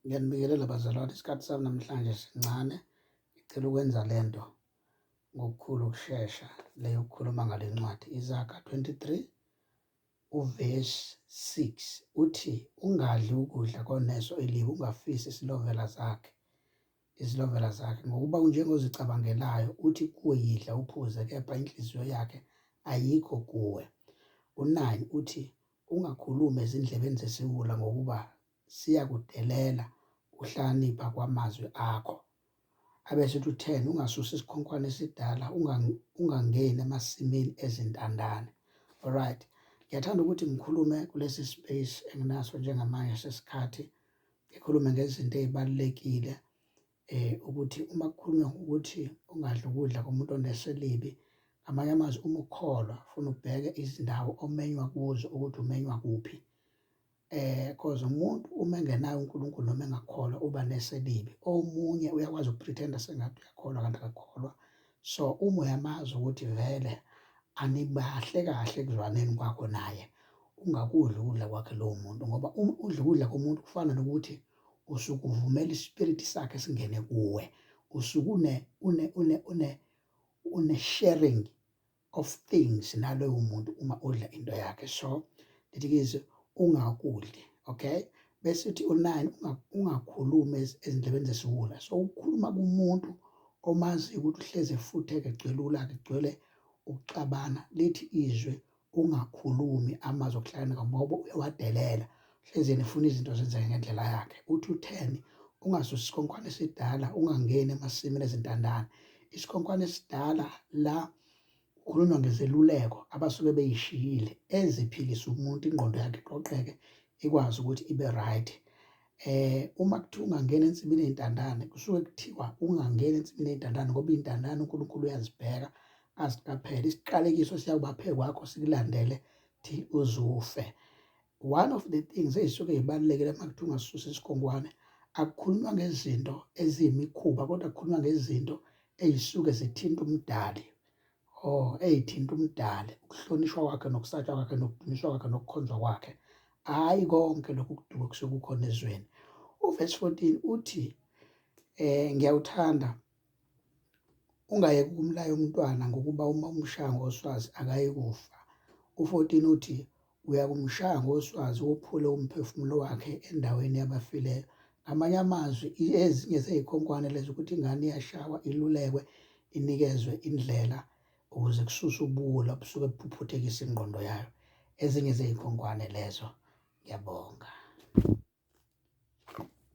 Ngiyanibikelela bazalwane, isikhathi sami namhlanje sincane. Ngicela ukwenza lento ngokukhulu ukushesha, le yokukhuluma ngale ncwadi. Izaga 23 uvesi 6 uthi, ungadli ukudla koneso elibi, ungafisi izilovela zakhe, ngokuba unjengozicabangelayo, uthi kuwe yidla uphuze, kepha inhliziyo yakhe ayikho kuwe. U9 uthi, ungakhulumi ezindlebeni zesiwula, ngokuba siyakudelela uhlakanipha kwamazwi akho. Abese uthi u10, ungasusi isikhonkwane esidala, ungangeni emasimini ezintandane. Alright, ngiyathanda ukuthi ngikhulume kulesi space enginaso njengamanje sesikhathi, ngikhulume ngezinto ey'balulekile, ukuthi uma kukhulunywa ukuthi ungadli ukudla komuntu oneselibi, amanye amazwi uma ukholwa ufuna ubheke izindawo omenywa kuzo ukuthi umenywa kuphi. Cause umuntu uma engenayo uNkulunkulu noma engakholwa uba neselibi. Omunye uyakwazi ukupretenda sengathi uyakholwa kanti akakholwa. So uma uyamazi ukuthi vele anibahle kahle ekuzwaneni kwakho naye, ungakudli ukudla kwakhe lowo muntu, ngoba uma udla ukudla komuntu kufana nokuthi usuke uvumela isipiriti sakhe singene kuwe, usuke une-sharing of things naloyo muntu uma udla into yakhe. So ndithi kize ungakudli, okay? Bese uthi u9, ungakhulumi ezindlebeni zesiwula. So ukukhuluma kumuntu omaziyo ukuthi uhlezi efutheke, egcwele ulaka, egcwele ukuxabana, lithi izwi ungakhulumi amazwi okuhlakanipha, ngoba uyawadelela, hlezi efuna izinto zenzeke ngendlela yakhe. Uthi u10, ungasusi isikhonkwane esidala, ungangeni emasimini ezintandane. Isikhonkwane esidala la kukhulunywa ngezeluleko abasuke beyishiyile eziphilisa umuntu, ingqondo yakhe iqoqeke, ikwazi ukuthi ibe right. Uma kuthiwa ungangena ensimini ey'ntandane, kusuke kuthiwa ungangena ensimini ey'ntandane, ngoba iy'ntandane uNkulunkulu uyazibheka, aziqaphele. Isiqalekiso siyakuba phezu kwakho sikulandele thi uzufe. One of the things ey'suke y'balulekile uma kuthiwa ungasusa isikhonkwane, akukhulunywa ngezinto eziyimikhuba, kodwa kukhulunywa ngezinto ey'suke zithinta umdali, ey'thinta umdali, ukuhlonishwa kwakhe, nokusatshwa kwakhe, nokudunyiswa kwakhe, nokukhonzwa kwakhe. Hhayi konke lokhu kuduka kusuke kukhona ezweni. Uvesi 14 uthi, ngiyawuthanda, ungayeki ukumlaya umntwana, ngokuba uma umshaya ngoswazi akayi kufa. U14 uthi, uyakumshaya ngoswazi wophule umphefumulo wakhe endaweni yabafileyo. Ngamanye amazwi, ezinye zey'khonkwane lezo ukuthi ingane iyashawa, ilulekwe, inikezwe indlela ukuze kususwe ubuwula obusuke buphuphuthekisa ingqondo yayo. Ezinye zey'khonkwane lezo. Ngiyabonga.